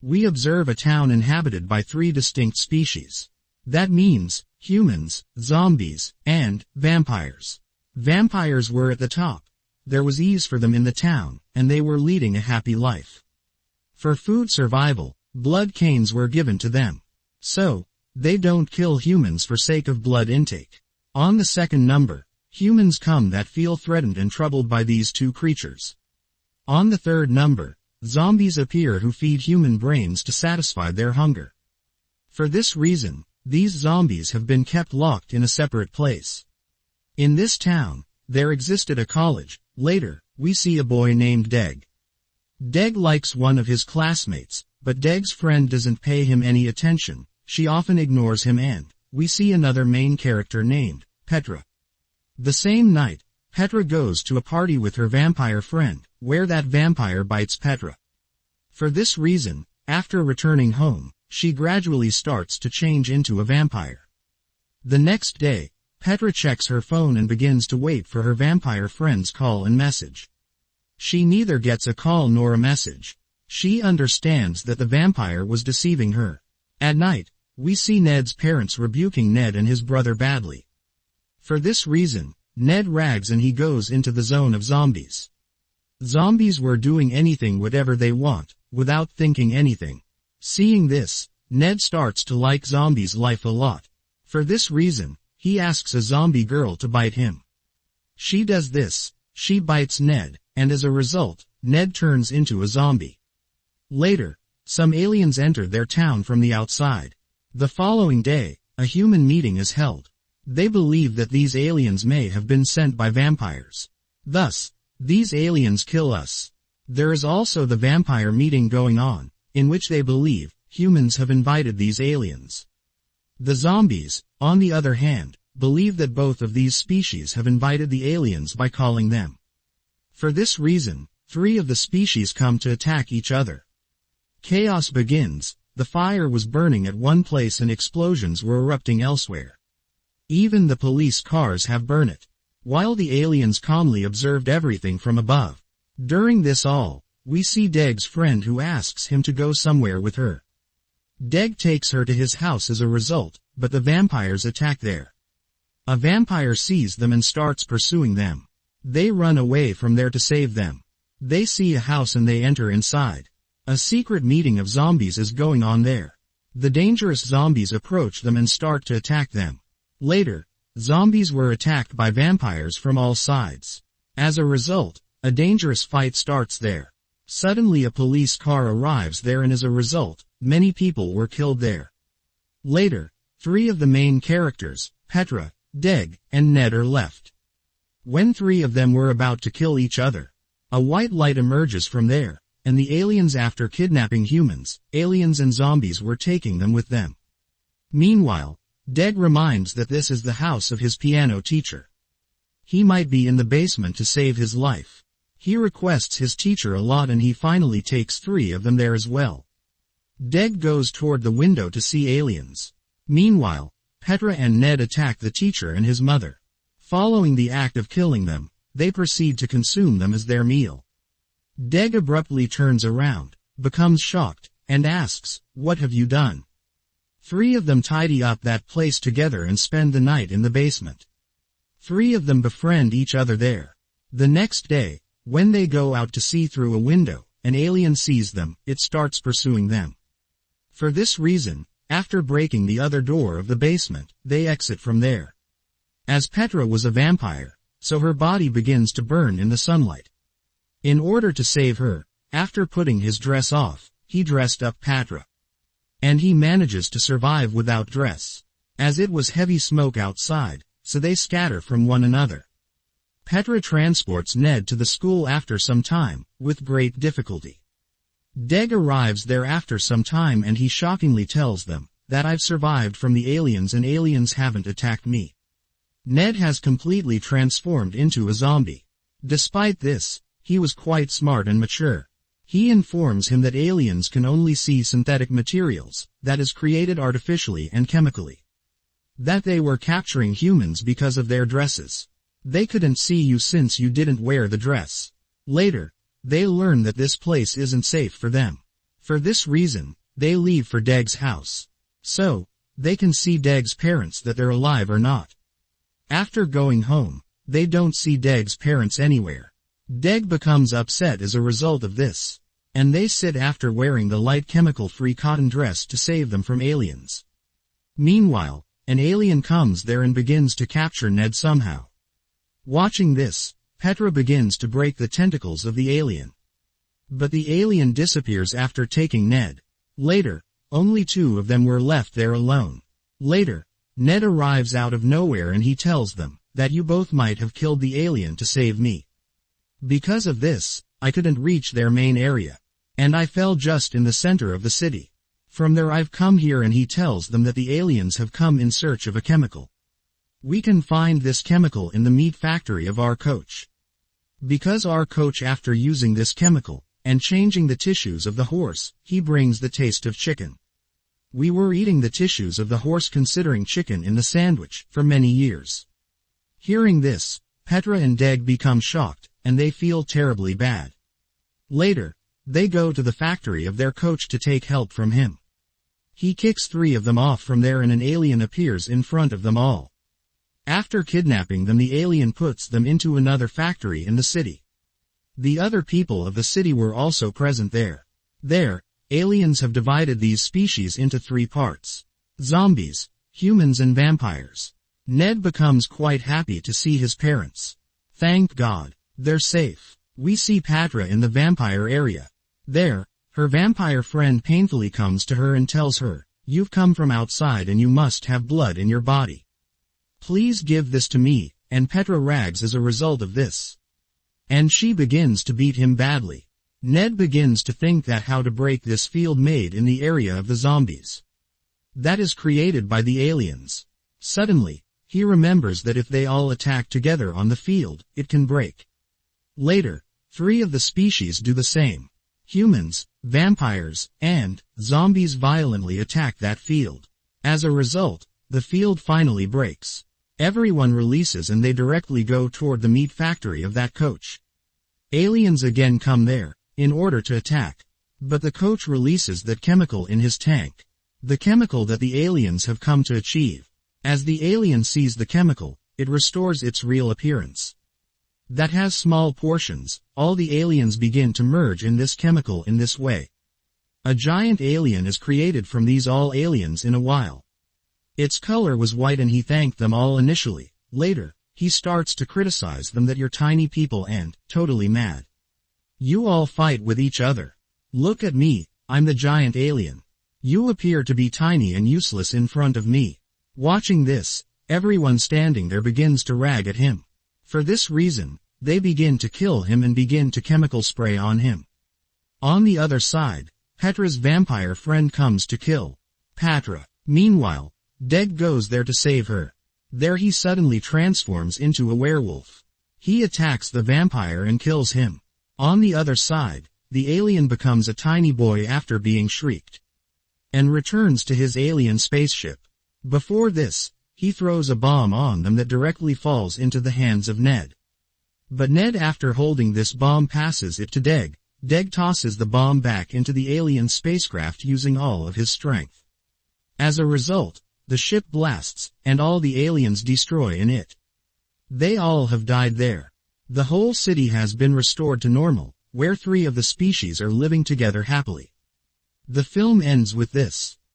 We observe a town inhabited by 3 distinct species. That means, humans, zombies, and vampires. Vampires were at the top. There was ease for them in the town, and they were leading a happy life. For food survival, blood canes were given to them. So, they don't kill humans for sake of blood intake. On the second number, humans come that feel threatened and troubled by these 2 creatures. On the third number, zombies appear who feed human brains to satisfy their hunger. For this reason, these zombies have been kept locked in a separate place. In this town, there existed a college. Later, we see a boy named Deg. Deg likes one of his classmates, but Deg's friend doesn't pay him any attention. She often ignores him, and we see another main character named Petra. The same night, Petra goes to a party with her vampire friend, where that vampire bites Petra. For this reason, after returning home, she gradually starts to change into a vampire. The next day, Petra checks her phone and begins to wait for her vampire friend's call and message. She neither gets a call nor a message. She understands that the vampire was deceiving her. At night, we see Ned's parents rebuking Ned and his brother badly. For this reason, Ned rags and he goes into the zone of zombies. Zombies were doing anything whatever they want, without thinking anything. Seeing this, Ned starts to like zombies' life a lot. For this reason, he asks a zombie girl to bite him. She does this, she bites Ned, and as a result, Ned turns into a zombie. Later, some aliens enter their town from the outside. The following day, a human meeting is held. They believe that these aliens may have been sent by vampires. Thus, these aliens kill us. There is also the vampire meeting going on, in which they believe humans have invited these aliens. The zombies, on the other hand, believe that both of these species have invited the aliens by calling them. For this reason, 3 of the species come to attack each other. Chaos begins. The fire was burning at one place and explosions were erupting elsewhere. Even the police cars have burned it. While the aliens calmly observed everything from above. During this all, we see Deg's friend who asks him to go somewhere with her. Deg takes her to his house as a result, but the vampires attack there. A vampire sees them and starts pursuing them. They run away from there to save them. They see a house and they enter inside. A secret meeting of zombies is going on there. The dangerous zombies approach them and start to attack them. Later, zombies were attacked by vampires from all sides. As a result, a dangerous fight starts there. Suddenly a police car arrives there and as a result, many people were killed there. Later, 3 of the main characters, Petra, Deg, and Ned are left. When 3 of them were about to kill each other, a white light emerges from there, and the aliens after kidnapping humans, aliens and zombies were taking them with them. Meanwhile, Deg reminds that this is the house of his piano teacher. He might be in the basement to save his life. He requests his teacher a lot and he finally takes 3 of them there as well. Deg goes toward the window to see aliens. Meanwhile, Petra and Ned attack the teacher and his mother. Following the act of killing them, they proceed to consume them as their meal. Deg abruptly turns around, becomes shocked, and asks, "What have you done?" 3 of them tidy up that place together and spend the night in the basement. 3 of them befriend each other there. The next day, when they go out to see through a window, an alien sees them, it starts pursuing them. For this reason, after breaking the other door of the basement, they exit from there. As Petra was a vampire, so her body begins to burn in the sunlight. In order to save her, after putting his dress off, he dressed up Petra. And he manages to survive without dress. As it was heavy smoke outside, so they scatter from one another. Petra transports Ned to the school after some time, with great difficulty. Deg arrives there after some time and he shockingly tells them, that I've survived from the aliens and aliens haven't attacked me. Ned has completely transformed into a zombie. Despite this, he was quite smart and mature. He informs him that aliens can only see synthetic materials, that is created artificially and chemically. That they were capturing humans because of their dresses. They couldn't see you since you didn't wear the dress. Later, they learn that this place isn't safe for them. For this reason, they leave for Deg's house. So, they can see Deg's parents that they're alive or not. After going home, they don't see Deg's parents anywhere. Deg becomes upset as a result of this. And they sit after wearing the light chemical-free cotton dress to save them from aliens. Meanwhile, an alien comes there and begins to capture Ned somehow. Watching this, Petra begins to break the tentacles of the alien. But the alien disappears after taking Ned. Later, only 2 of them were left there alone. Later, Ned arrives out of nowhere and he tells them that you both might have killed the alien to save me. Because of this, I couldn't reach their main area. And I fell just in the center of the city. From there I've come here, and he tells them that the aliens have come in search of a chemical. We can find this chemical in the meat factory of our coach. Because our coach, after using this chemical and changing the tissues of the horse, he brings the taste of chicken. We were eating the tissues of the horse considering chicken in the sandwich for many years. Hearing this, Petra and Deg become shocked, and they feel terribly bad. Later, they go to the factory of their coach to take help from him. He kicks 3 of them off from there and an alien appears in front of them all. After kidnapping them, the alien puts them into another factory in the city. The other people of the city were also present there. There, aliens have divided these species into 3 parts: zombies, humans and vampires. Ned becomes quite happy to see his parents. Thank God, they're safe. We see Petra in the vampire area. There, her vampire friend painfully comes to her and tells her, "You've come from outside and you must have blood in your body. Please give this to me," and Petra rags as a result of this. And she begins to beat him badly. Ned begins to think that how to break this field made in the area of the zombies. That is created by the aliens. Suddenly, he remembers that if they all attack together on the field, it can break. Later, 3 of the species do the same. Humans, vampires, and zombies violently attack that field. As a result, the field finally breaks. Everyone releases and they directly go toward the meat factory of that coach. Aliens again come there, in order to attack. But the coach releases that chemical in his tank. The chemical that the aliens have come to achieve. As the alien sees the chemical, it restores its real appearance. That has small portions. All the aliens begin to merge in this chemical in this way. A giant alien is created from these all aliens in a while. Its color was white and he thanked them all initially. Later, he starts to criticize them that you're tiny people and totally mad. You all fight with each other. Look at me, I'm the giant alien. You appear to be tiny and useless in front of me. Watching this, everyone standing there begins to rag at him. For this reason, they begin to kill him and begin to chemical spray on him. On the other side, Petra's vampire friend comes to kill Petra. Meanwhile, Deg goes there to save her. There he suddenly transforms into a werewolf. He attacks the vampire and kills him. On the other side, the alien becomes a tiny boy after being shrieked. And returns to his alien spaceship. Before this, he throws a bomb on them that directly falls into the hands of Ned. But Ned, after holding this bomb, passes it to Deg. Deg tosses the bomb back into the alien spacecraft using all of his strength. As a result, the ship blasts, and all the aliens destroy in it. They all have died there. The whole city has been restored to normal, where 3 of the species are living together happily. The film ends with this.